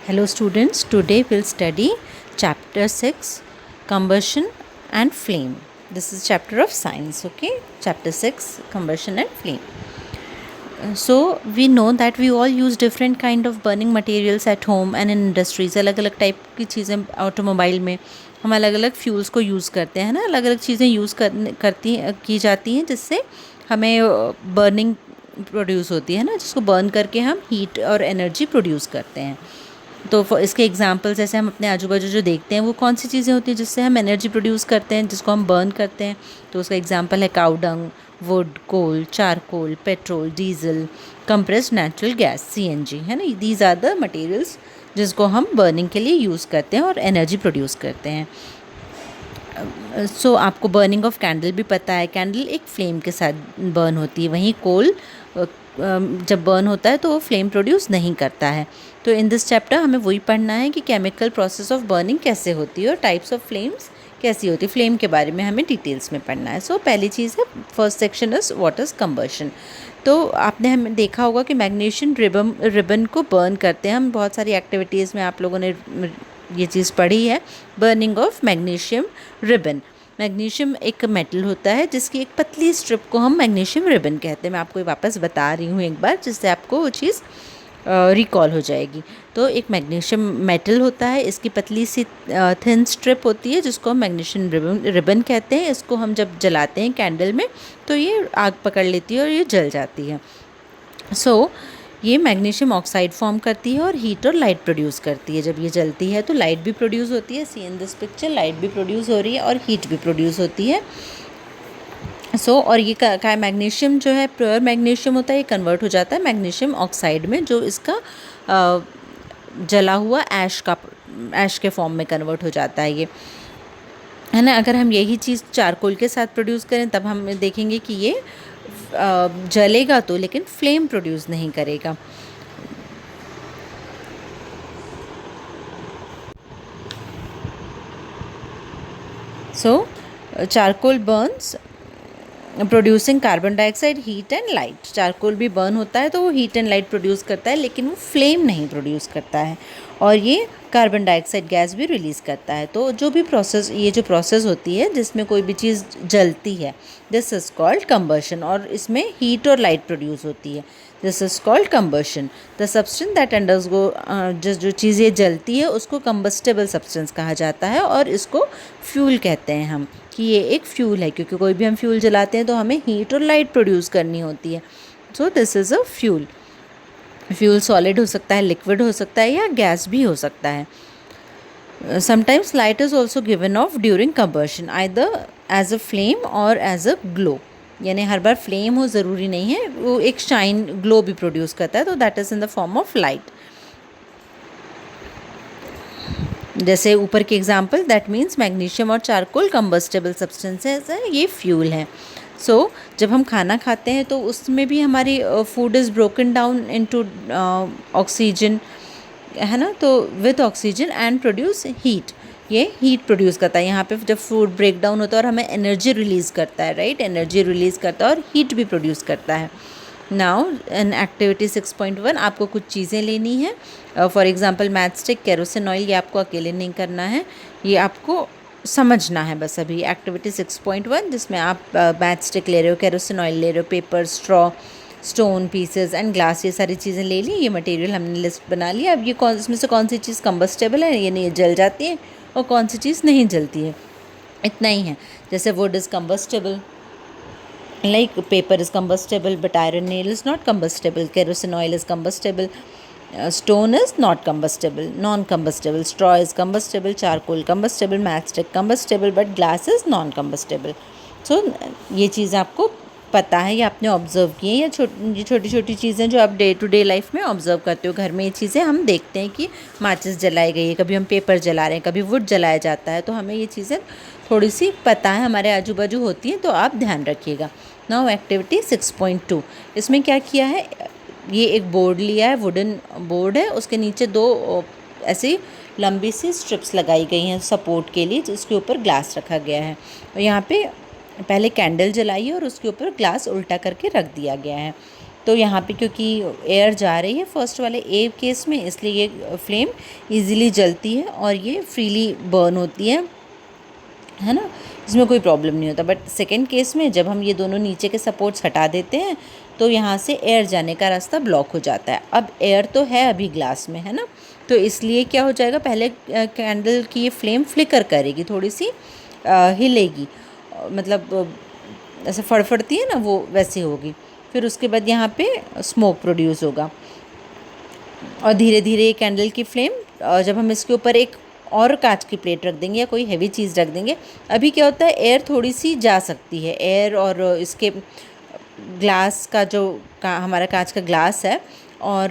Hello students, today we'll study chapter 6 combustion and flame. This is chapter of science, okay? Chapter 6 combustion and flame. So we know that we all use different kind of burning materials at home and in industries. अलग अलग type की चीज़ें automobile में हम अलग अलग fuels को use करते हैं ना, अलग अलग चीज़ें यूज़ की जाती हैं जिससे हमें बर्निंग प्रोड्यूस होती है ना, जिसको बर्न करके हम हीट और एनर्जी प्रोड्यूस करते हैं। तो इसके एग्जांपल्स जैसे हम अपने आजू बाजू जो देखते हैं वो कौन सी चीज़ें होती हैं जिससे हम एनर्जी प्रोड्यूस करते हैं, जिसको हम बर्न करते हैं। तो उसका एग्जांपल है cow dung, wood, coal, charcoal, petrol, diesel, compressed natural gas, CNG, है ना। दीज आर द मटेरियल्स जिसको हम बर्निंग के लिए यूज़ करते हैं और एनर्जी प्रोड्यूस करते हैं। सो आपको बर्निंग ऑफ कैंडल भी पता है। कैंडल एक फ्लेम के साथ बर्न होती है, वहीं कोल जब बर्न होता है तो वो फ्लेम प्रोड्यूस नहीं करता है। तो इन दिस चैप्टर हमें वही पढ़ना है कि केमिकल प्रोसेस ऑफ बर्निंग कैसे होती है और टाइप्स ऑफ फ्लेम्स कैसी होती है। फ्लेम के बारे में हमें डिटेल्स में पढ़ना है। सो पहली चीज़ है, first section is what is combustion. तो आपने हमें देखा होगा कि मैग्नीशियम रिबन को बर्न करते हैं हम। बहुत सारी एक्टिविटीज़ में आप लोगों ने ये चीज़ पढ़ी है, burning of magnesium ribbon. Magnesium एक मेटल होता है जिसकी एक पतली स्ट्रिप को हम मैग्नीशियम रिबन कहते हैं। मैं आपको वापस बता रही हूँ एक बार, जिससे आपको वो चीज़ रिकॉल हो जाएगी। तो एक मैग्नीशियम मेटल होता है, इसकी पतली सी थिन स्ट्रिप होती है जिसको हम मैग्नीशियम रिबन कहते हैं। इसको हम जब जलाते हैं कैंडल में तो ये आग पकड़ लेती है और ये जल जाती है। सो ये मैग्नीशियम ऑक्साइड फॉर्म करती है और हीट और लाइट प्रोड्यूस करती है। जब ये जलती है तो लाइट भी प्रोड्यूस होती है। सी इन दिस पिक्चर, लाइट भी प्रोड्यूस हो रही है और हीट भी प्रोड्यूस होती है। और ये का मैग्नीशियम जो है, प्योर मैग्नीशियम होता है, ये कन्वर्ट हो जाता है मैग्नीशियम ऑक्साइड में, जो इसका जला हुआ ऐश के फॉर्म में कन्वर्ट हो जाता है ये, है ना। अगर हम यही चीज़ चारकोल के साथ प्रोड्यूस करें तब हम देखेंगे कि ये जलेगा तो, लेकिन फ्लेम प्रोड्यूस नहीं करेगा। So charcoal burns producing carbon dioxide, heat and light. Charcoal भी बर्न होता है तो वो हीट एंड लाइट प्रोड्यूस करता है, लेकिन वो फ्लेम नहीं प्रोड्यूस करता है, और ये कार्बन डाइऑक्साइड गैस भी रिलीज़ करता है। तो जो भी प्रोसेस, ये जो प्रोसेस होती है जिसमें कोई भी चीज़ जलती है, दिस इज़ कॉल्ड कंबशन, और इसमें हीट और लाइट प्रोड्यूस होती है। This is called combustion. The substance that undergo, जो चीज़ें जलती है उसको कंबस्टेबल सब्सटेंस कहा जाता है, और इसको फ्यूल कहते हैं हम, कि ये एक फ्यूल है, क्योंकि कोई भी हम फ्यूल जलाते हैं तो हमें हीट और लाइट प्रोड्यूस करनी होती है। So this is a fuel. Fuel solid हो सकता है, लिक्विड हो सकता है, या गैस भी हो सकता है। Sometimes light is also given off during combustion, either as a flame or as a glow. यानी हर बार फ्लेम हो ज़रूरी नहीं है, वो एक शाइन, ग्लो भी प्रोड्यूस करता है, तो that is in the form of light. जैसे ऊपर के एग्जाम्पल, दैट मीन्स मैग्नीशियम और चारकोल कंबस्टेबल सब्सटेंसेस हैं, ये फ्यूल हैं। सो जब हम खाना खाते हैं तो उसमें भी हमारी food is broken down into oxygen, है ना। तो with oxygen and produce heat, ये हीट प्रोड्यूस करता है। यहाँ पे जब फूड ब्रेक डाउन होता है और हमें एनर्जी रिलीज़ करता है, राइट, एनर्जी रिलीज़ करता है और हीट भी प्रोड्यूस करता है। नाउ इन एक्टिविटी 6.1 आपको कुछ चीज़ें लेनी है। For example match stick, kerosene oil, ये आपको अकेले नहीं करना है, ये आपको समझना है बस अभी। एक्टिविटी 6.1 जिसमें आप मैच स्टिक ले रहे हो, केरोसिन ऑयल ले रहे हो, paper, straw, stone pieces and glass, ये सारी चीज़ें ले ली। ये मटेरियल हमने लिस्ट बना लिया। अब ये इसमें से कौन सी चीज़ कंबस्टेबल है, यानी ये जल जाती है, और कौन सी चीज़ नहीं जलती है, इतना ही है। जैसे would is combustible, like paper is combustible but iron nail is not combustible, kerosene oil is combustible, stone is not combustible, non-combustible, straw is combustible, charcoal combustible, matchstick combustible but glass is non-combustible. So ये चीज़ आपको पता है, या आपने observe किए, या ये छोटी छोटी चीज़ें जो आप डे टू डे लाइफ में ऑब्ज़र्व करते हो घर में। ये चीज़ें हम देखते हैं कि माचिस जलाई गई है, कभी हम पेपर जला रहे हैं, कभी वुड जलाया जाता है, तो हमें ये चीज़ें थोड़ी सी पता है, हमारे आजू बाजू होती हैं, तो आप ध्यान रखिएगा। नाउ एक्टिविटी 6.2, इसमें क्या किया है, ये एक बोर्ड लिया है, वुडन बोर्ड है, उसके नीचे दो ऐसी लंबी सी स्ट्रिप्स लगाई गई हैं सपोर्ट के लिए, जिसके ऊपर ग्लास रखा गया है। और यहाँ पे पहले कैंडल जलाई है और उसके ऊपर ग्लास उल्टा करके रख दिया गया है। तो यहाँ पे क्योंकि एयर जा रही है फर्स्ट वाले ए केस में, इसलिए ये फ्लेम इजीली जलती है और ये फ्रीली बर्न होती है ना, इसमें कोई प्रॉब्लम नहीं होता। बट सेकेंड केस में जब हम ये दोनों नीचे के सपोर्ट्स हटा देते हैं तो यहाँ से एयर जाने का रास्ता ब्लॉक हो जाता है। अब एयर तो है अभी ग्लास में, है ना, तो इसलिए क्या हो जाएगा, पहले कैंडल की ये फ्लेम फ्लिकर करेगी, थोड़ी सी हिलेगी, मतलब ऐसे फड़फड़ती है ना, वो वैसे होगी। फिर उसके बाद यहाँ पे स्मोक प्रोड्यूस होगा और धीरे धीरे ये कैंडल की फ्लेम, जब हम इसके ऊपर एक और कांच की प्लेट रख देंगे या कोई हैवी चीज़ रख देंगे, अभी क्या होता है एयर थोड़ी सी जा सकती है, एयर और इसके ग्लास का जो हमारा कांच का ग्लास है और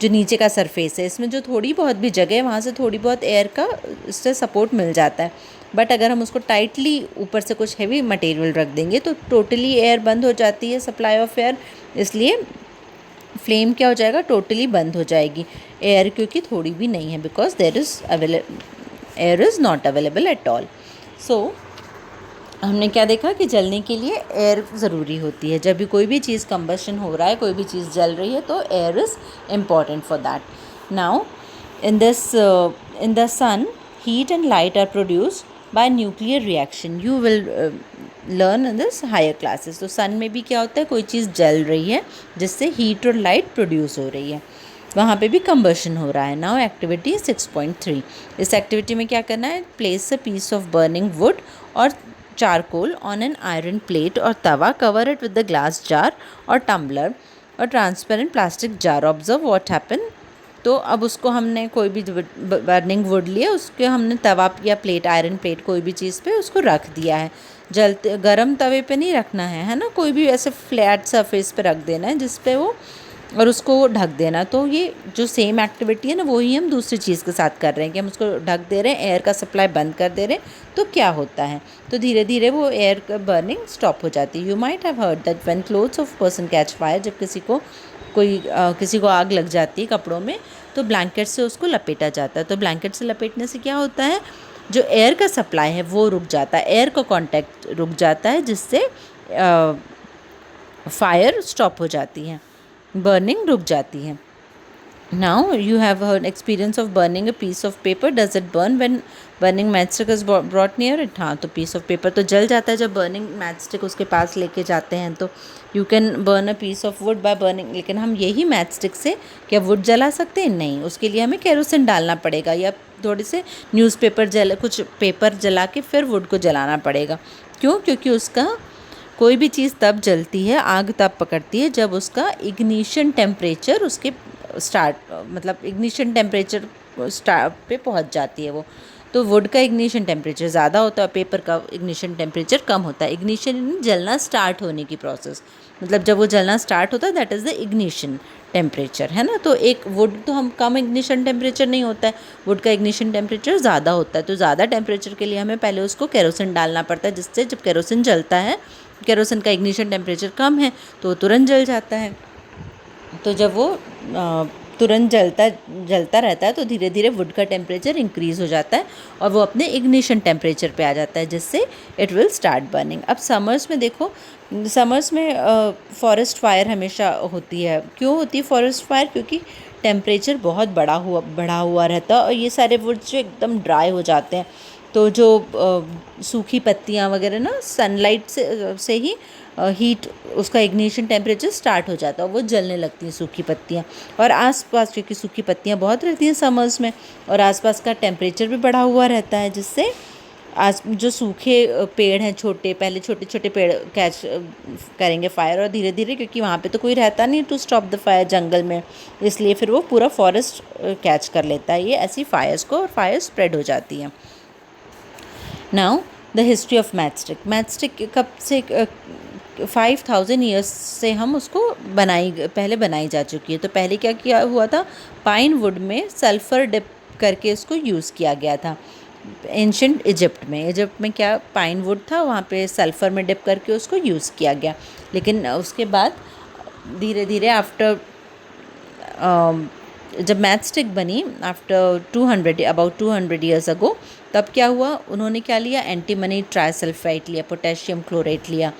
जो नीचे का सरफेस है, इसमें जो थोड़ी बहुत भी जगह है वहाँ से थोड़ी बहुत एयर का इससे सपोर्ट मिल जाता है। बट अगर हम उसको टाइटली ऊपर से कुछ हैवी मटेरियल रख देंगे तो टोटली एयर बंद हो जाती है, सप्लाई ऑफ एयर, इसलिए फ्लेम क्या हो जाएगा, टोटली बंद हो जाएगी। एयर क्योंकि थोड़ी भी नहीं है, because air is not available at all. So हमने क्या देखा कि जलने के लिए एयर ज़रूरी होती है। जब भी कोई भी चीज़ कंबशन हो रहा है, कोई भी चीज़ जल रही है, तो air is important for that. Now in the sun heat and light are produced by nuclear reaction. You will learn in this higher classes. तो सन में भी क्या होता है, कोई चीज़ जल रही है जिससे हीट और लाइट प्रोड्यूस हो रही है, वहाँ पे भी कंबशन हो रहा है। नाउ एक्टिविटी 6.3, इस एक्टिविटी में क्या करना है, place a piece of burning wood और charcoal on an iron plate और tawa, cover it with the glass jar और टम्बलर और transparent plastic jar. Observe what happen. तो अब उसको हमने कोई भी बर्निंग वुड लिया, उसके हमने तवा या प्लेट, आयरन प्लेट कोई भी चीज़ पे उसको रख दिया है। जलते गरम तवे पे नहीं रखना है ना, कोई भी ऐसे फ्लैट सरफेस पे रख देना है जिस पे वो, और उसको ढक देना। तो ये जो सेम एक्टिविटी है ना, वही हम दूसरी चीज़ के साथ कर रहे हैं कि हम उसको ढक दे रहे हैं, एयर का सप्लाई बंद कर दे रहे हैं। तो क्या होता है, तो धीरे धीरे वो एयर का बर्निंग स्टॉप हो जाती है। You might have heard that when clothes of person catch fire, जब किसी को आग लग जाती है कपड़ों में, तो ब्लैंकेट से उसको लपेटा जाता है। तो ब्लैंकेट से लपेटने से क्या होता है, जो एयर का सप्लाई है वो रुक जाता है, एयर का कांटेक्ट रुक जाता है, जिससे फायर स्टॉप हो जाती है, बर्निंग रुक जाती है। Now you have an experience of burning a piece of paper. Does it burn when burning matchstick is brought near it? हाँ, तो piece of paper तो जल जाता है जब burning matchstick उसके पास लेके जाते हैं। तो you can burn a piece of wood by burning, लेकिन हम यही matchstick से क्या wood जला सकते हैं? नहीं, उसके लिए हमें केरोसिन डालना पड़ेगा या थोड़े से न्यूज़पेपर कुछ पेपर जला के फिर wood को जलाना पड़ेगा। क्यों? क्योंकि उसका कोई भी चीज़ तब जलती है, आग तब पकड़ती है जब उसका इग्निशन टेम्परेचर उसके इग्निशन टेम्परेचर स्टार्ट पे पहुंच जाती है वो। तो वुड का इग्निशन टेम्परेचर ज़्यादा होता है, पेपर का इग्निशन टेम्परेचर कम होता है। इग्निशन जलना स्टार्ट होने की प्रोसेस, मतलब जब वो जलना स्टार्ट होता है, that is the ignition temperature, है ना। तो एक वुड तो हम कम इग्निशन टेम्परेचर नहीं होता है, वुड का इग्निशन टेम्परेचर ज़्यादा होता है। तो ज़्यादा टेम्परेचर के लिए हमें पहले उसको केरोसिन डालना पड़ता है, जिससे जब केरोसिन जलता है, केरोसिन का इग्निशन टेम्परेचर कम है तो तुरंत जल जाता है। तो जब वो तुरंत जलता रहता है तो धीरे धीरे वुड का टेम्परेचर इंक्रीज़ हो जाता है और वो अपने इग्निशन टेम्परेचर पे आ जाता है, जिससे इट विल स्टार्ट बर्निंग। अब समर्स में देखो, समर्स में फॉरेस्ट फायर हमेशा होती है। क्यों होती है फॉरेस्ट फायर? क्योंकि टेम्परेचर बहुत बढ़ा हुआ रहता है और ये सारे वुड्स जो एकदम ड्राई हो जाते हैं, तो जो सूखी पत्तियाँ वगैरह ना, सनलाइट से ही हीट, उसका इग्निशन टेम्परेचर स्टार्ट हो जाता है और वो जलने लगती हैं सूखी पत्तियाँ। और आसपास, क्योंकि सूखी पत्तियाँ बहुत रहती हैं समर्स में और आसपास का टेम्परेचर भी बढ़ा हुआ रहता है, जिससे जो सूखे पेड़ हैं छोटे, पहले छोटे छोटे पेड़ कैच करेंगे फायर, और धीरे धीरे, क्योंकि वहाँ पे तो कोई रहता नहीं टू स्टॉप द फायर जंगल में, इसलिए फिर वो पूरा फॉरेस्ट कैच कर लेता है ये ऐसी फायर्स को, और फायर स्प्रेड हो जाती है। Now the history of matchstick. Matchstick कब से 5000 ईयर्स से हम उसको पहले बनाई जा चुकी है। तो पहले क्या किया हुआ था, पाइन वुड में सल्फ़र डिप करके उसको यूज़ किया गया था। एंशंट इजिप्ट में क्या पाइन वुड था, वहाँ पे सल्फ़र में डिप करके उसको यूज़ किया गया। लेकिन उसके बाद धीरे धीरे आफ्टर जब मैचस्टिक बनी आफ्टर अबाउट 200 ईयर्स अगो, तब क्या हुआ, उन्होंने क्या लिया, एंटीमनी ट्राइसल्फाइड लिया, पोटेशियम क्लोराइड लिया,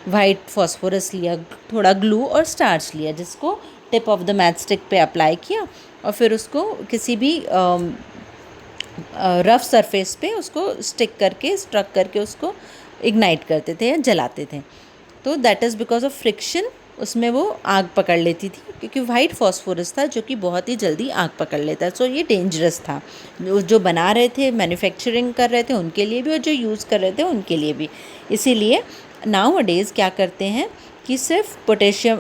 वाइट फॉस्फोरस लिया, थोड़ा ग्लू और स्टार्च लिया, जिसको tip of the match stick पे अप्लाई किया और फिर उसको किसी भी रफ़ सरफेस पे उसको स्ट्रक करके उसको इग्नाइट करते थे या जलाते थे। तो that is because of friction उसमें वो आग पकड़ लेती थी, क्योंकि वाइट फॉस्फोरस था जो कि बहुत ही जल्दी आग पकड़ लेता है। सो ये डेंजरस था, जो बना रहे थे, मैन्युफैक्चरिंग कर रहे थे उनके लिए भी और जो यूज़ कर रहे थे उनके लिए भी। इसीलिए नाउ अडेज़ क्या करते हैं कि सिर्फ पोटेशियम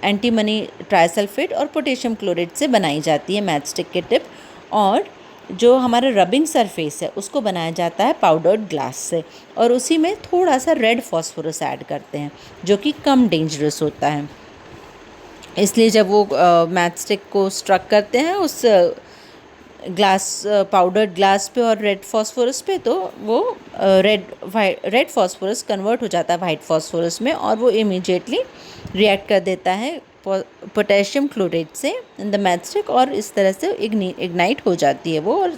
एंटीमनी ट्राइसल्फेट और पोटेशियम क्लोराइड से बनाई जाती है मैच स्टिक की टिप, और जो हमारा रबिंग सरफेस है उसको बनाया जाता है पाउडर्ड ग्लास से, और उसी में थोड़ा सा रेड फॉस्फोरस ऐड करते हैं जो कि कम डेंजरस होता है। इसलिए जब वो मैच स्टिक को स्ट्रक करते हैं उस ग्लास पाउडर्ड ग्लास पे और रेड फॉस्फोरस पे, तो वो रेड फॉस्फोरस कन्वर्ट हो जाता है वाइट फॉस्फोरस में, और वो इमीडिएटली रिएक्ट कर देता है पोटेशियम क्लोराइड से इन द मैच स्टिक, और इस तरह से इग्नाइट हो जाती है वो और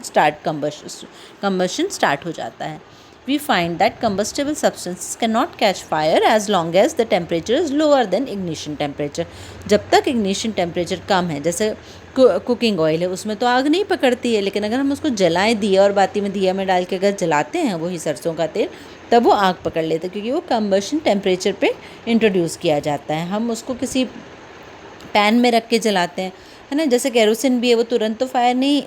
कंबशन स्टार्ट हो जाता है। We find that combustible substances cannot catch fire as long as the temperature is lower than ignition temperature. जब तक ignition temperature कम है, जैसे कुकिंग ऑयल है उसमें तो आग नहीं पकड़ती है, लेकिन अगर हम उसको जलाएं दिया और बाती में दिया में डाल के अगर जलाते हैं वही सरसों का तेल, तब वो आग पकड़ लेता है, क्योंकि वो कंबशन टेम्परेचर पे इंट्रोड्यूस किया जाता है। हम उसको किसी पैन में रख के जलाते हैं, है ना, जैसे केरोसिन भी है, वो तुरंत तो फायर नहीं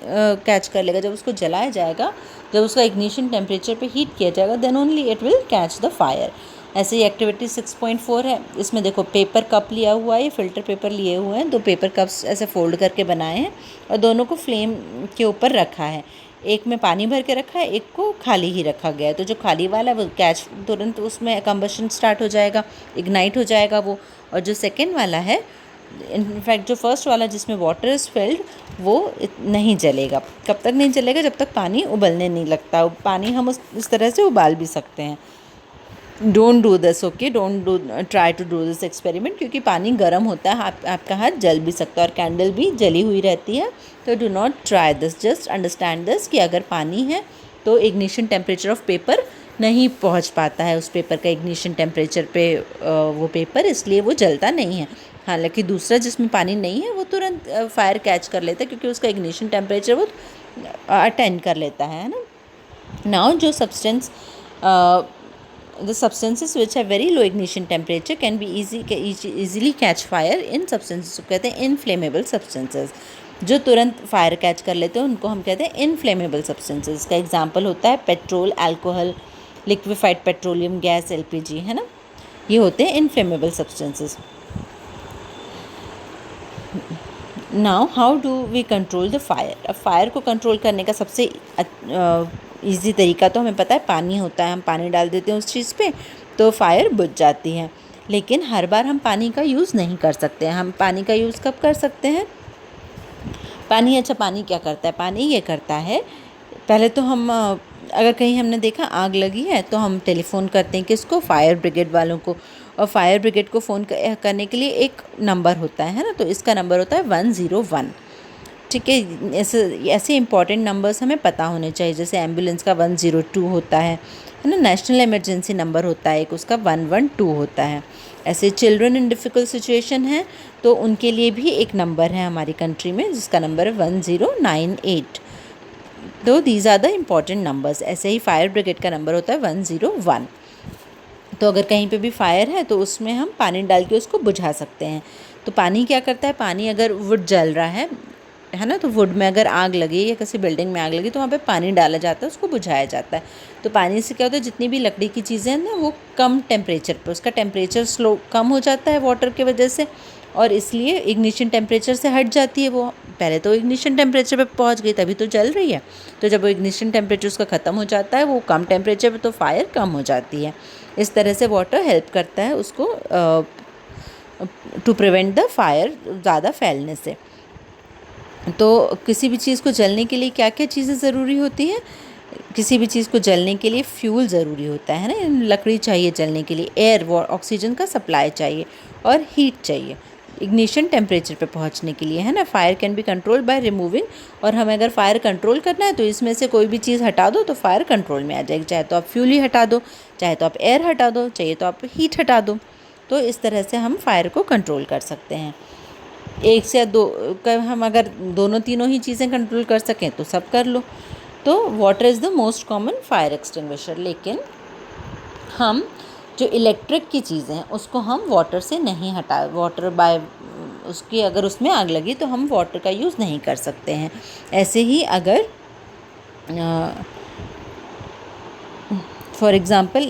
कैच कर लेगा। जब उसको जलाया जाएगा, जब उसका इग्निशन टेम्परेचर पे हीट किया जाएगा, then only it will catch the fire. ऐसे ही एक्टिविटी 6.4 है, इसमें देखो पेपर कप लिया हुआ है, ये फ़िल्टर पेपर लिए हुए हैं, 2 पेपर कप्स ऐसे फोल्ड करके बनाए हैं और दोनों को फ्लेम के ऊपर रखा है। एक में पानी भर के रखा है, एक को खाली ही रखा गया है। तो जो खाली वाला है वो कैच, तुरंत उसमें कंबशन स्टार्ट हो जाएगा, इग्नाइट हो जाएगा वो। और जो सेकेंड वाला है, इनफैक्ट जो फर्स्ट वाला जिसमें वाटर इज़ फिल्ड, वो नहीं जलेगा। कब तक नहीं जलेगा? जब तक पानी उबलने नहीं लगता। पानी हम इस तरह से उबाल भी सकते हैं। Don't do this, okay, try to do this experiment, क्योंकि पानी गर्म होता है, आपका हाथ जल भी सकता है और कैंडल भी जली हुई रहती है। तो do not try this, just understand this कि अगर पानी है तो इग्निशन टेम्परेचर ऑफ पेपर नहीं पहुंच पाता है उस पेपर का इग्निशन टेम्परेचर पे वो पेपर, इसलिए वो जलता नहीं है। हालांकि दूसरा जिसमें पानी नहीं है वो तुरंत फायर कैच कर लेता है, क्योंकि उसका इग्निशन टेम्परेचर वो अटेंड कर लेता है ना। नाउ जो substance the substances which have very low ignition temperature can be easily catch fire in substances को कहते हैं inflammable substances। जो तुरंत फायर कैच कर लेते हैं उनको हम कहते हैं इनफ्लेमेबल सब्सटेंसेस। का एग्जांपल होता है petrol, alcohol, liquefied petroleum gas, LPG, है ना, ये होते हैं inflammable substances. Now how do we control the fire? अब फायर को कंट्रोल करने का सबसे ईजी तरीका तो हमें पता है, पानी होता है। हम पानी डाल देते हैं उस चीज़ पे तो फायर बुझ जाती है। लेकिन हर बार हम पानी का यूज़ नहीं कर सकते हैं। हम पानी का यूज़ कब कर सकते हैं? पानी क्या करता है? पानी ये करता है, पहले तो हम अगर कहीं हमने देखा आग लगी है तो हम टेलीफोन करते हैं किसको? फायर ब्रिगेड वालों को। और फायर ब्रिगेड को फ़ोन करने के लिए एक नंबर होता है ना, तो इसका नंबर होता है 101। ठीक है, ऐसे इंपॉर्टेंट नंबर्स हमें पता होने चाहिए। जैसे एम्बुलेंस का 102 होता है ना, नेशनल इमरजेंसी नंबर होता है एक, उसका 112 होता है। ऐसे चिल्ड्रन इन डिफ़िकल्ट सिचुएशन है तो उनके लिए भी एक नंबर है हमारी कंट्री में जिसका नंबर है 1098। तो these are the important numbers. ऐसे ही फायर ब्रिगेड का नंबर होता है 101। तो अगर कहीं पे भी फायर है तो उसमें हम पानी डाल के उसको बुझा सकते हैं। तो पानी क्या करता है? पानी अगर वुड जल रहा है ना, तो वुड में अगर आग लगी या किसी बिल्डिंग में आग लगी तो वहाँ पे पानी डाला जाता है, उसको बुझाया जाता है। तो पानी से क्या होता है, जितनी भी लकड़ी की चीज़ें हैं ना वो कम टेम्परेचर पे, उसका टेम्परेचर स्लो कम हो जाता है वाटर की वजह से, और इसलिए इग्निशन टेम्परेचर से हट जाती है। वो पहले तो इग्निशन टेम्परेचर पे पहुंच गई तभी तो जल रही है। तो जब वो इग्निशन टेम्परेचर उसका ख़त्म हो जाता है, वो कम टेम्परेचर पे, तो फायर कम हो जाती है। इस तरह से वाटर हेल्प करता है उसको टू प्रिवेंट द फायर ज़्यादा फैलने से। तो किसी भी चीज़ को जलने के लिए क्या क्या चीज़ें ज़रूरी होती हैं? किसी भी चीज़ को जलने के लिए फ्यूल ज़रूरी होता है ना, लकड़ी चाहिए जलने के लिए, एयर ऑक्सीजन का सप्लाई चाहिए और हीट चाहिए। इग्निशन टेम्परेचर पे पहुंचने के लिए, है ना। Fire can be control by removing, और हमें अगर फायर कंट्रोल करना है तो इसमें से कोई भी चीज़ हटा दो तो फायर कंट्रोल में आ जाएगी। चाहे तो आप फ्यूल ही हटा दो, चाहे तो आप एयर हटा दो, चाहिए तो आप हीट हटा दो। तो इस तरह से हम फायर को कंट्रोल कर सकते हैं। एक से दो हम अगर दोनों तीनों ही चीज़ें कंट्रोल कर सकें तो सब कर लो। तो water is the most common fire extinguisher. लेकिन हम जो इलेक्ट्रिक की चीज़ें हैं उसको हम वाटर से नहीं हटा, वाटर बाय उसकी अगर उसमें आग लगी तो हम वाटर का यूज़ नहीं कर सकते हैं। ऐसे ही अगर फॉर एग्ज़ाम्पल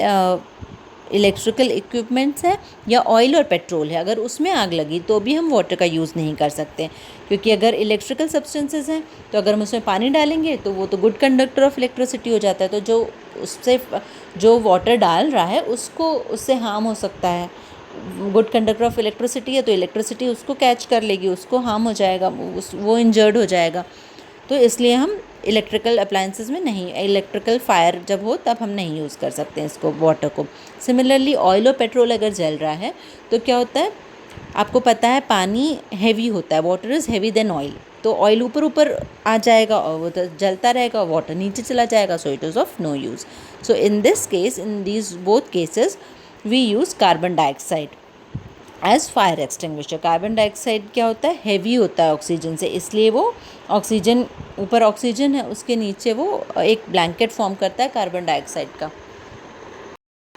इलेक्ट्रिकल इक्विपमेंट्स है या ऑयल और पेट्रोल है, अगर उसमें आग लगी तो भी हम वाटर का यूज़ नहीं कर सकते, क्योंकि अगर इलेक्ट्रिकल सब्सटेंसेस हैं तो अगर हम उसमें पानी डालेंगे तो वो तो गुड कंडक्टर ऑफ इलेक्ट्रिसिटी हो जाता है, तो जो उससे जो वाटर डाल रहा है उसको उससे हार्म हो सकता है। गुड कंडक्टर ऑफ इलेक्ट्रिसिटी है तो इलेक्ट्रिसिटी उसको कैच कर लेगी, उसको हार्म हो जाएगा, वो इंजर्ड हो जाएगा। तो इसलिए हम इलेक्ट्रिकल अप्लायंसेस में नहीं, इलेक्ट्रिकल फायर जब हो तब हम नहीं यूज़ कर सकते हैं इसको, वाटर को। सिमिलरली ऑयल और पेट्रोल अगर जल रहा है तो क्या होता है, आपको पता है पानी हैवी होता है, water is heavy then oil, तो ऑयल ऊपर ऊपर आ जाएगा और वो तो जलता रहेगा, वाटर नीचे चला जाएगा, so it is of no use. So in this case, in these both cases we use carbon dioxide as fire extinguisher. Carbon dioxide क्या होता है, हैवी होता है ऑक्सीजन से, इसलिए वो ऑक्सीजन, ऊपर ऑक्सीजन है उसके नीचे वो एक ब्लैंकेट फॉर्म करता है कार्बन डाइऑक्साइड का।